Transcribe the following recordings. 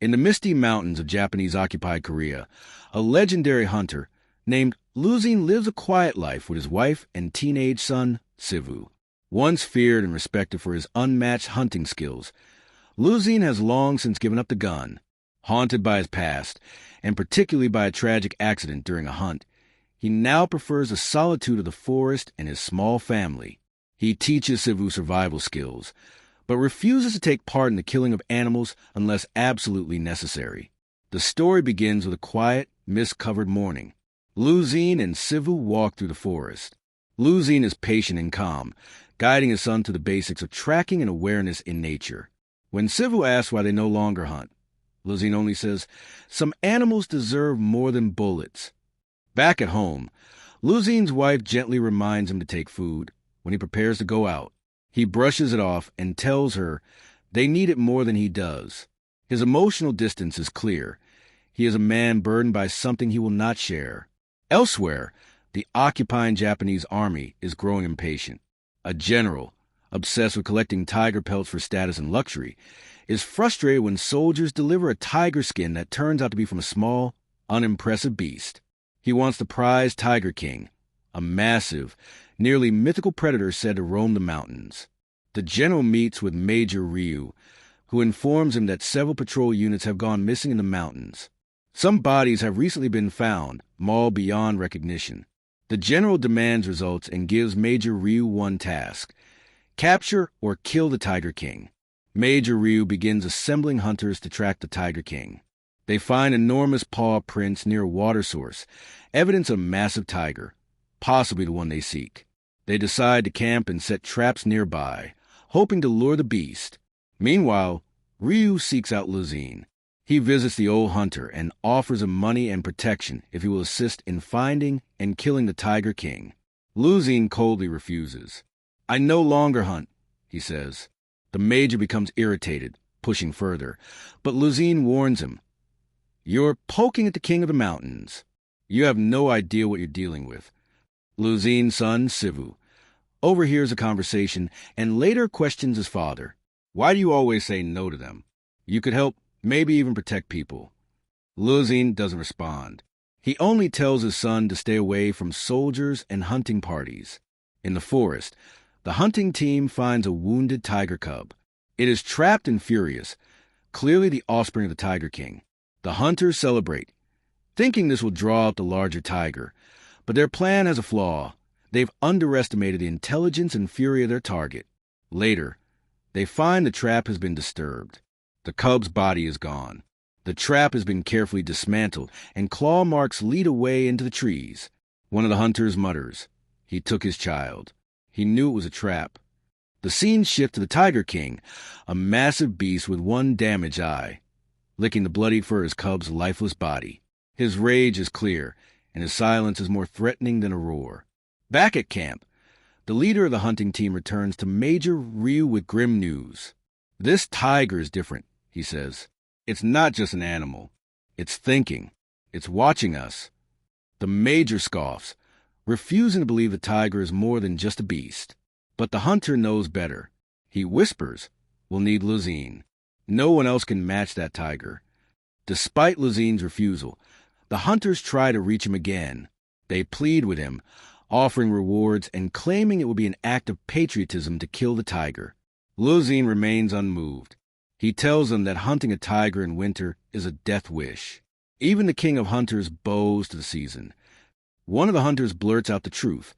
In the misty mountains of Japanese-occupied Korea, a legendary hunter named Lusine lives a quiet life with his wife and teenage son, Sivu. Once feared and respected for his unmatched hunting skills, Lusine has long since given up the gun. Haunted by his past, and particularly by a tragic accident during a hunt, he now prefers the solitude of the forest and his small family. He teaches Sivu survival skills, but refuses to take part in the killing of animals unless absolutely necessary. The story begins with a quiet, mist-covered morning. Lusine and Sivu walk through the forest. Lusine is patient and calm, guiding his son to the basics of tracking and awareness in nature. When Sivu asks why they no longer hunt, Lusine only says, "Some animals deserve more than bullets." Back at home, Lusine's wife gently reminds him to take food when he prepares to go out. He brushes it off and tells her they need it more than he does. His emotional distance is clear. He is a man burdened by something he will not share. Elsewhere, the occupying Japanese army is growing impatient. A general, obsessed with collecting tiger pelts for status and luxury, is frustrated when soldiers deliver a tiger skin that turns out to be from a small, unimpressive beast. He wants the prized Tiger King, a massive, nearly mythical predator said to roam the mountains. The general meets with Major Ryu, who informs him that several patrol units have gone missing in the mountains. Some bodies have recently been found, mauled beyond recognition. The general demands results and gives Major Ryu one task: capture or kill the Tiger King. Major Ryu begins assembling hunters to track the Tiger King. They find enormous paw prints near a water source, evidence of a massive tiger, possibly the one they seek. They decide to camp and set traps nearby, hoping to lure the beast. Meanwhile, Ryu seeks out Lusine. He visits the old hunter and offers him money and protection if he will assist in finding and killing the Tiger King. Lusine coldly refuses. "I no longer hunt," he says. The major becomes irritated, pushing further, but Lusine warns him. "You're poking at the king of the mountains. You have no idea what you're dealing with." Lusine's son, Sivu, overhears the conversation and later questions his father. "Why do you always say no to them? You could help, maybe even protect people." Lusine doesn't respond. He only tells his son to stay away from soldiers and hunting parties. In the forest, the hunting team finds a wounded tiger cub. It is trapped and furious, clearly the offspring of the Tiger King. The hunters celebrate, thinking this will draw out the larger tiger, but their plan has a flaw. They've underestimated the intelligence and fury of their target. Later, they find the trap has been disturbed. The cub's body is gone. The trap has been carefully dismantled, and claw marks lead away into the trees. One of the hunters mutters, "He took his child." He knew it was a trap. The scene shifts to the Tiger King, a massive beast with one damaged eye, licking the bloody fur of his cub's lifeless body. His rage is clear, and his silence is more threatening than a roar. Back at camp, the leader of the hunting team returns to Major Ryu with grim news. "This tiger is different," he says. "It's not just an animal. It's thinking. It's watching us." The major scoffs, refusing to believe the tiger is more than just a beast. But the hunter knows better. He whispers, "We'll need Lusine. No one else can match that tiger." Despite Lusine's refusal, the hunters try to reach him again. They plead with him, offering rewards and claiming it will be an act of patriotism to kill the tiger. Lusine remains unmoved. He tells them that hunting a tiger in winter is a death wish. Even the king of hunters bows to the season. One of the hunters blurts out the truth.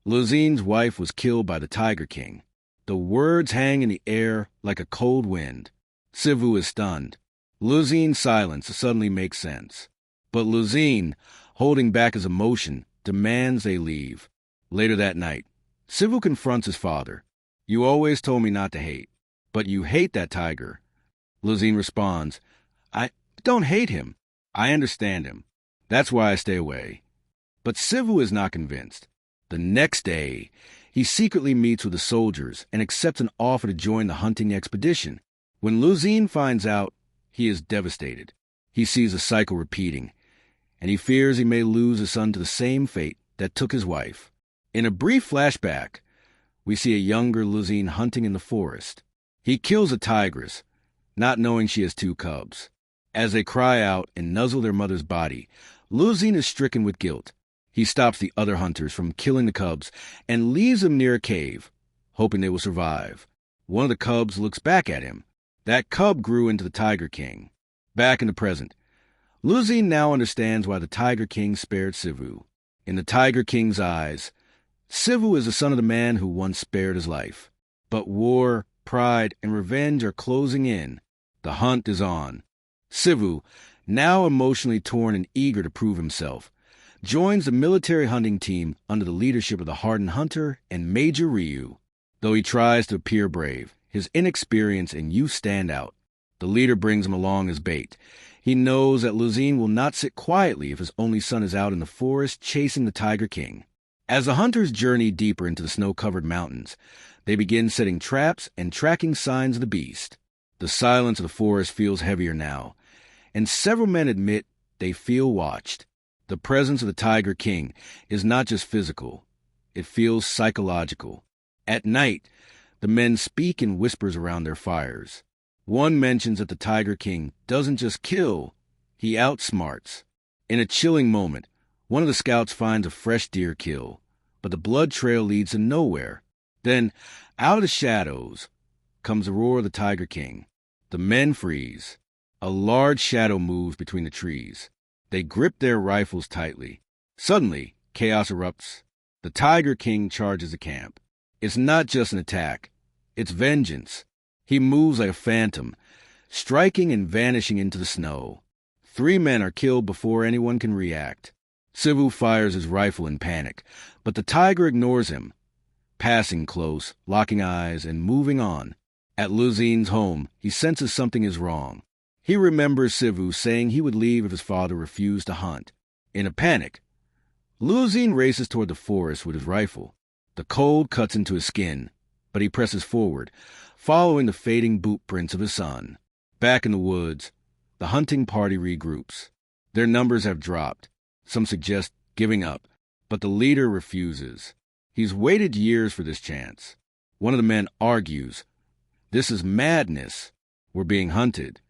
Lusine's wife was killed by the Tiger King. The words hang in the air like a cold wind. Sivu is stunned. Lusine's silence suddenly makes sense. But Lusine, holding back his emotion, demands they leave. Later that night, Sivu confronts his father. "You always told me not to hate, but you hate that tiger." Lusine responds, "I don't hate him. I understand him. That's why I stay away." But Sivu is not convinced. The next day, he secretly meets with the soldiers and accepts an offer to join the hunting expedition. When Lusine finds out, he is devastated. He sees the cycle repeating, and he fears he may lose his son to the same fate that took his wife. In a brief flashback, we see a younger Lusine hunting in the forest. He kills a tigress, not knowing she has two cubs. As they cry out and nuzzle their mother's body, Lusine is stricken with guilt. He stops the other hunters from killing the cubs and leaves them near a cave, hoping they will survive. One of the cubs looks back at him. That cub grew into the Tiger King. Back in the present, Lusine now understands why the Tiger King spared Sivu. In the Tiger King's eyes, Sivu is the son of the man who once spared his life. But war, pride, and revenge are closing in. The hunt is on. Sivu, now emotionally torn and eager to prove himself, joins the military hunting team under the leadership of the hardened hunter and Major Ryu. Though he tries to appear brave, his inexperience and youth stand out. The leader brings him along as bait. He knows that Lusine will not sit quietly if his only son is out in the forest chasing the Tiger King. As the hunters journey deeper into the snow-covered mountains, they begin setting traps and tracking signs of the beast. The silence of the forest feels heavier now, and several men admit they feel watched. The presence of the Tiger King is not just physical, it feels psychological. At night, the men speak in whispers around their fires. One mentions that the Tiger King doesn't just kill, he outsmarts. In a chilling moment, one of the scouts finds a fresh deer kill, but the blood trail leads to nowhere. Then, out of the shadows, comes the roar of the Tiger King. The men freeze. A large shadow moves between the trees. They grip their rifles tightly. Suddenly, chaos erupts. The Tiger King charges the camp. It's not just an attack. It's vengeance. He moves like a phantom, striking and vanishing into the snow. 3 men are killed before anyone can react. Sivu fires his rifle in panic, but the tiger ignores him, passing close, locking eyes, and moving on. At Lusine's home, he senses something is wrong. He remembers Sivu saying he would leave if his father refused to hunt. In a panic, Lusine races toward the forest with his rifle. The cold cuts into his skin, but he presses forward, following the fading boot prints of his son. Back in the woods, the hunting party regroups. Their numbers have dropped. Some suggest giving up, but the leader refuses. He's waited years for this chance. One of the men argues, "This is madness. We're being hunted."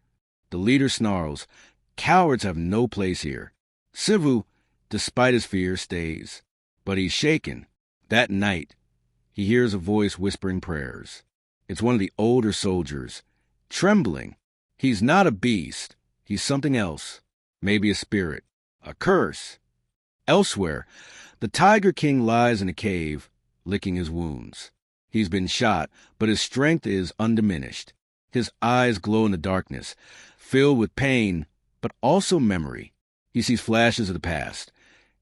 The leader snarls, "Cowards have no place here." Sivu, despite his fear, stays. But he's shaken. That night, he hears a voice whispering prayers. It's one of the older soldiers, trembling. He's not a beast. He's something else. Maybe a spirit. A curse. Elsewhere, the Tiger King lies in a cave, licking his wounds. He's been shot, but his strength is undiminished. His eyes glow in the darkness, filled with pain, but also memory. He sees flashes of the past.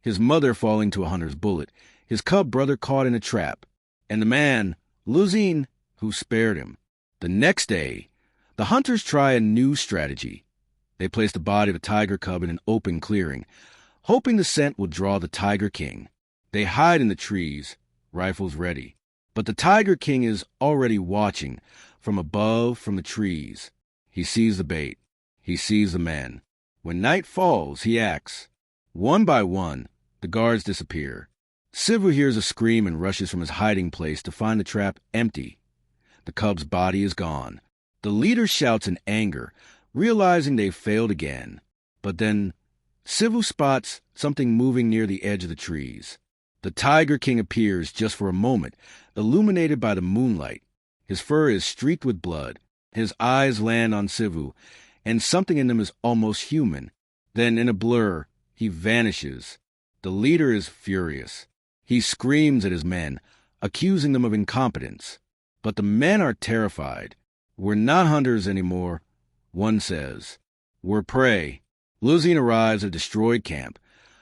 His mother falling to a hunter's bullet, his cub brother caught in a trap, and the man, Lusine, who spared him. The next day, the hunters try a new strategy. They place the body of a tiger cub in an open clearing, hoping the scent will draw the Tiger King. They hide in the trees, rifles ready. But the Tiger King is already watching, from above, from the trees. He sees the bait. He sees the men. When night falls, he acts. One by one, the guards disappear. Sivu hears a scream and rushes from his hiding place to find the trap empty. The cub's body is gone. The leader shouts in anger, realizing they've failed again. But then, Sivu spots something moving near the edge of the trees. The Tiger King appears just for a moment, illuminated by the moonlight. His fur is streaked with blood. His eyes land on Sivu, and something in them is almost human. Then, in a blur, he vanishes. The leader is furious. He screams at his men, accusing them of incompetence. But the men are terrified. "We're not hunters anymore," one says. "We're prey." Lusine arrives at a destroyed camp,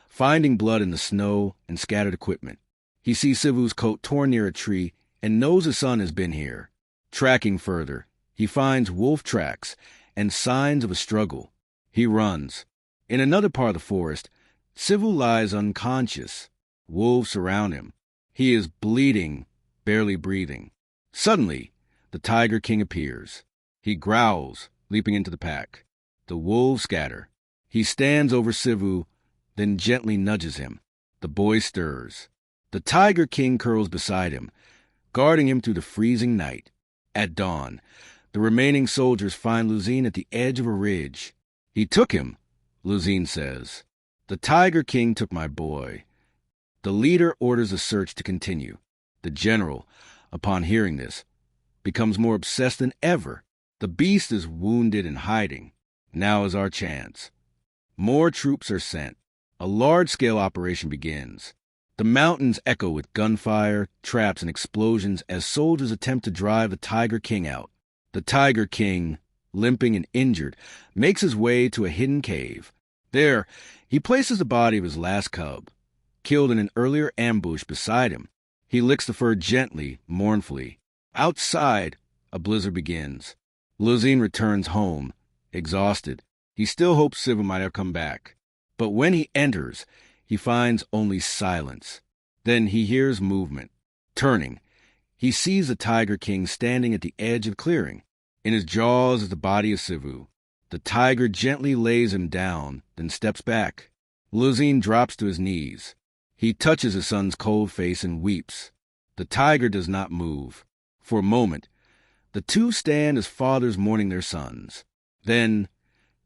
finding blood in the snow and scattered equipment. He sees Sivu's coat torn near a tree and knows his son has been here. Tracking further, he finds wolf tracks and signs of a struggle. He runs. In another part of the forest, Sivu lies unconscious. Wolves surround him. He is bleeding, barely breathing. Suddenly, the Tiger King appears. He growls, leaping into the pack. The wolves scatter. He stands over Sivu, then gently nudges him. The boy stirs. The Tiger King curls beside him, guarding him through the freezing night. At dawn, the remaining soldiers find Lusine at the edge of a ridge. He took him, Lusine says. The Tiger King took my boy. The leader orders the search to continue. The general, upon hearing this, becomes more obsessed than ever. The beast is wounded and hiding. Now is our chance. More troops are sent. A large-scale operation begins. The mountains echo with gunfire, traps, and explosions as soldiers attempt to drive the Tiger King out. The Tiger King, limping and injured, makes his way to a hidden cave. There, he places the body of his last cub, killed in an earlier ambush beside him. He licks the fur gently, mournfully. Outside, a blizzard begins. Lusine returns home, exhausted. He still hopes Sivu might have come back. But when he enters, he finds only silence. Then he hears movement. Turning, he sees the Tiger King standing at the edge of the clearing. In his jaws is the body of Sivu. The tiger gently lays him down, then steps back. Lusine drops to his knees. He touches his son's cold face and weeps. The tiger does not move. For a moment, the two stand as fathers mourning their sons. Then,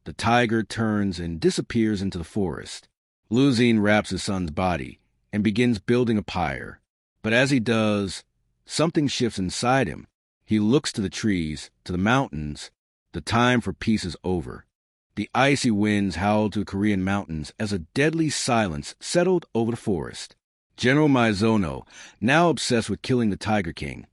the tiger turns and disappears into the forest. Lusine wraps his son's body and begins building a pyre. But as he does, something shifts inside him. He looks to the trees, to the mountains. The time for peace is over. The icy winds howled to the Korean mountains as a deadly silence settled over the forest. General Maizono, now obsessed with killing the Tiger King,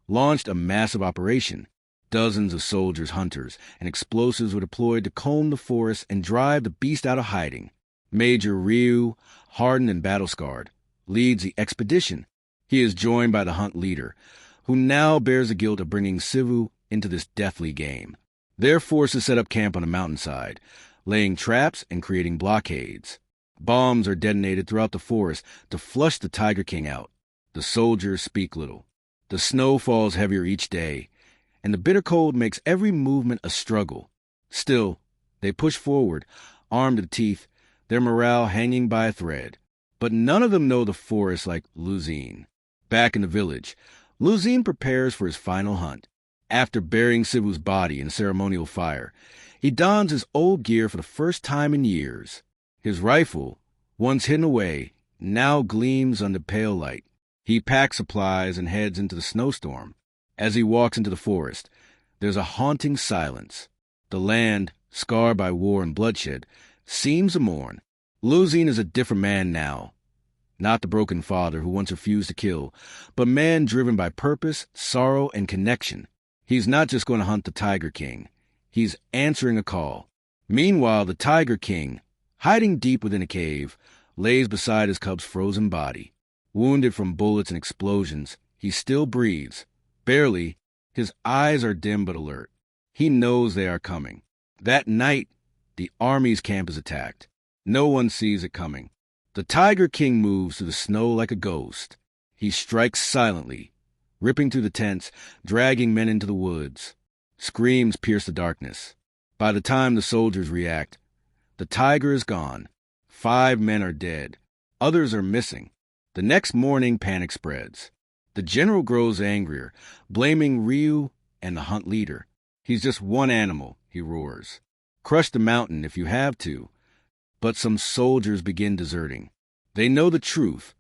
launched a massive operation. Dozens of soldiers, hunters, and explosives were deployed to comb the forest and drive the beast out of hiding. Major Ryu, hardened and battle-scarred, leads the expedition. He is joined by the hunt leader, who now bears the guilt of bringing Sivu into this deathly game. Their forces set up camp on a mountainside, laying traps and creating blockades. Bombs are detonated throughout the forest to flush the Tiger King out. The soldiers speak little. The snow falls heavier each day, and the bitter cold makes every movement a struggle. Still, they push forward, armed to the teeth, their morale hanging by a thread. But none of them know the forest like Lusine. Back in the village, Lusine prepares for his final hunt. After burying Sivu's body in a ceremonial fire, he dons his old gear for the first time in years. His rifle, once hidden away, now gleams under pale light. He packs supplies and heads into the snowstorm. As he walks into the forest, there's a haunting silence. The land, scarred by war and bloodshed, seems to mourn. Lusine is a different man now. Not the broken father who once refused to kill, but man driven by purpose, sorrow, and connection. He's not just going to hunt the Tiger King. He's answering a call. Meanwhile, the Tiger King, hiding deep within a cave, lays beside his cub's frozen body. Wounded from bullets and explosions, he still breathes. Barely, his eyes are dim but alert. He knows they are coming. That night, the army's camp is attacked. No one sees it coming. The Tiger King moves through the snow like a ghost. He strikes silently, ripping through the tents, dragging men into the woods. Screams pierce the darkness. By the time the soldiers react, the tiger is gone. 5 men are dead. Others are missing. The next morning, panic spreads. The general grows angrier, blaming Ryu and the hunt leader. He's just one animal, he roars. Crush the mountain if you have to. But some soldiers begin deserting. They know the truth.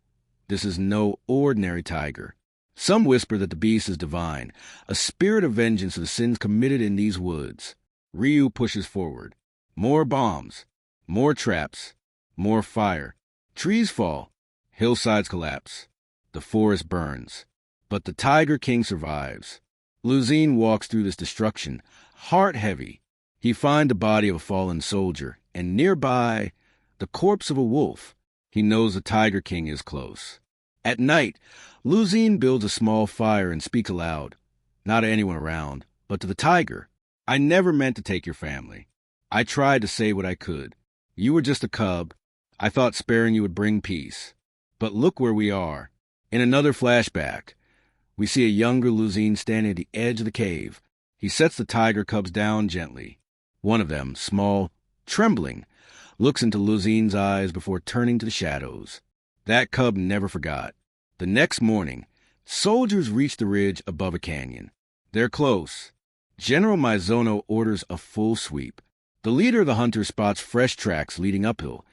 This is no ordinary tiger. Some whisper that the beast is divine, a spirit of vengeance for the sins committed in these woods. Ryu pushes forward. More bombs, more traps, more fire. Trees fall, hillsides collapse. The forest burns. But the Tiger King survives. Lusine walks through this destruction, heart heavy. He finds the body of a fallen soldier, and nearby, the corpse of a wolf. He knows the Tiger King is close. At night, Lusine builds a small fire and speaks aloud, not to anyone around, but to the tiger. I never meant to take your family. I tried to say what I could. You were just a cub. I thought sparing you would bring peace. But look where we are. In another flashback, we see a younger Lusine standing at the edge of the cave. He sets the tiger cubs down gently. One of them, small, trembling, looks into Lusine's eyes before turning to the shadows. That cub never forgot. The next morning, soldiers reach the ridge above a canyon. They're close. General Maizono orders a full sweep. The leader of the hunters spots fresh tracks leading uphill,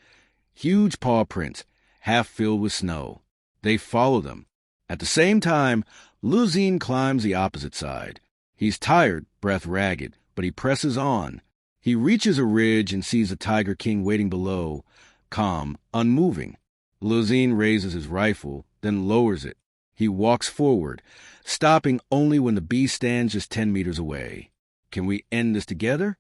huge paw prints, half filled with snow. They follow them. At the same time, Lusine climbs the opposite side. He's tired, breath ragged, but he presses on. He reaches a ridge and sees the Tiger King waiting below, calm, unmoving. Lusine raises his rifle, then lowers it. He walks forward, stopping only when the beast stands just 10 meters away. Can we end this together?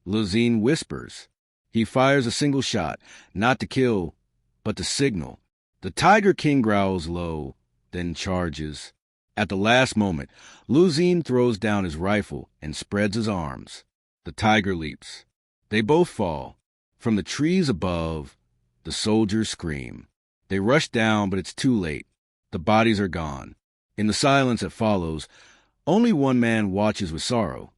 Lusine whispers. He fires a single shot, not to kill, but to signal. The Tiger King growls low, then charges. At the last moment, Lusine throws down his rifle and spreads his arms. The tiger leaps. They both fall. From the trees above, the soldiers scream. They rush down, but it's too late. The bodies are gone. In the silence that follows, only one man watches with sorrow.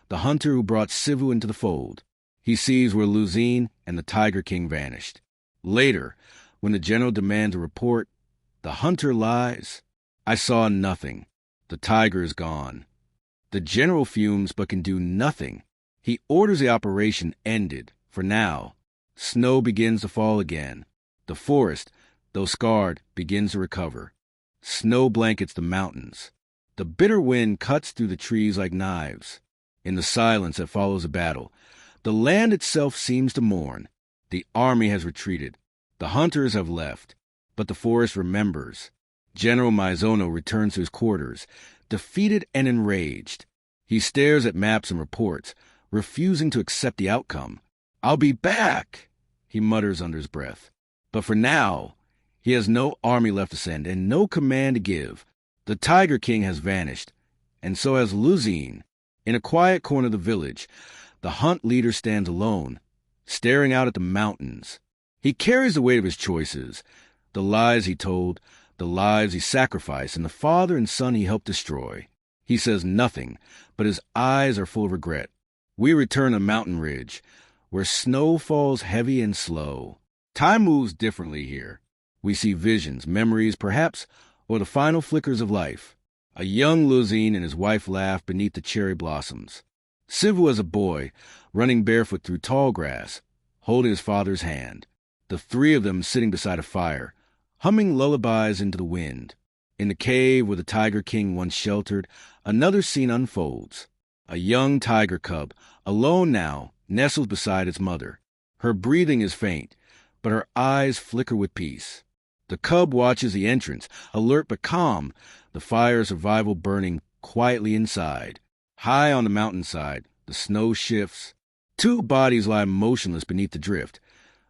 The hunter who brought Sivu into the fold. He sees where Lusine and the Tiger King vanished. Later, when the general demands a report, the hunter lies. I saw nothing. The tiger is gone. The general fumes but can do nothing. He orders the operation ended, for now. Snow begins to fall again. The forest, though scarred, begins to recover. Snow blankets the mountains. The bitter wind cuts through the trees like knives. In the silence that follows a battle, the land itself seems to mourn. The army has retreated. The hunters have left. But the forest remembers. General Maizono returns to his quarters, defeated and enraged. He stares at maps and reports, refusing to accept the outcome. "I'll be back," he mutters under his breath. But for now, he has no army left to send and no command to give. The Tiger King has vanished, and so has Lusine. In a quiet corner of the village, the hunt leader stands alone, staring out at the mountains. He carries the weight of his choices, the lies he told, the lives he sacrificed, and the father and son he helped destroy. He says nothing, but his eyes are full of regret. We return to a mountain ridge, where snow falls heavy and slow. Time moves differently here. We see visions, memories, perhaps, or the final flickers of life. A young Lusine and his wife laugh beneath the cherry blossoms. Sivu as a boy, running barefoot through tall grass, holding his father's hand. The three of them sitting beside a fire, humming lullabies into the wind. In the cave where the Tiger King once sheltered, another scene unfolds. A young tiger cub, alone now, nestles beside its mother. Her breathing is faint, but her eyes flicker with peace. The cub watches the entrance, alert but calm, the fire of survival burning quietly inside. High on the mountainside, the snow shifts. Two bodies lie motionless beneath the drift.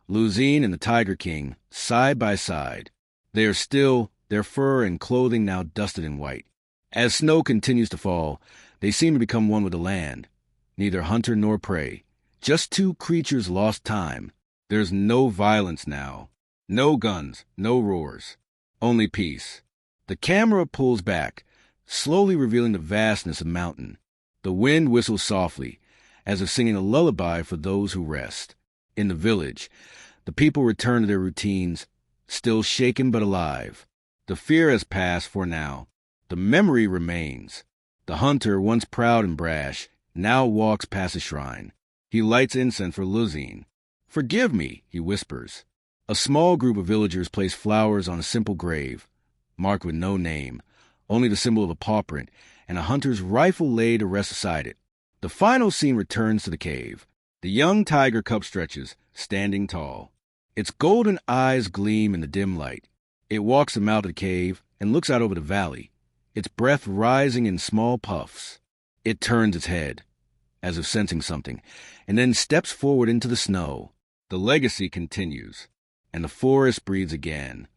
Lusine and the Tiger King, side by side. They are still, their fur and clothing now dusted in white. As snow continues to fall, they seem to become one with the land. Neither hunter nor prey. Just two creatures lost time. There's no violence now. No guns, no roars. Only peace. The camera pulls back, slowly revealing the vastness of mountain. The wind whistles softly, as if singing a lullaby for those who rest. In the village, the people return to their routines, still shaken but alive. The fear has passed for now. The memory remains. The hunter, once proud and brash, now walks past the shrine. He lights incense for Lusine. "Forgive me," he whispers. A small group of villagers place flowers on a simple grave, marked with no name, only the symbol of a paw print, and a hunter's rifle laid to rest beside it. The final scene returns to the cave. The young tiger cub stretches, standing tall. Its golden eyes gleam in the dim light. It walks them out of the cave and looks out over the valley, its breath rising in small puffs. It turns its head, as if sensing something, and then steps forward into the snow. The legacy continues, and the forest breathes again.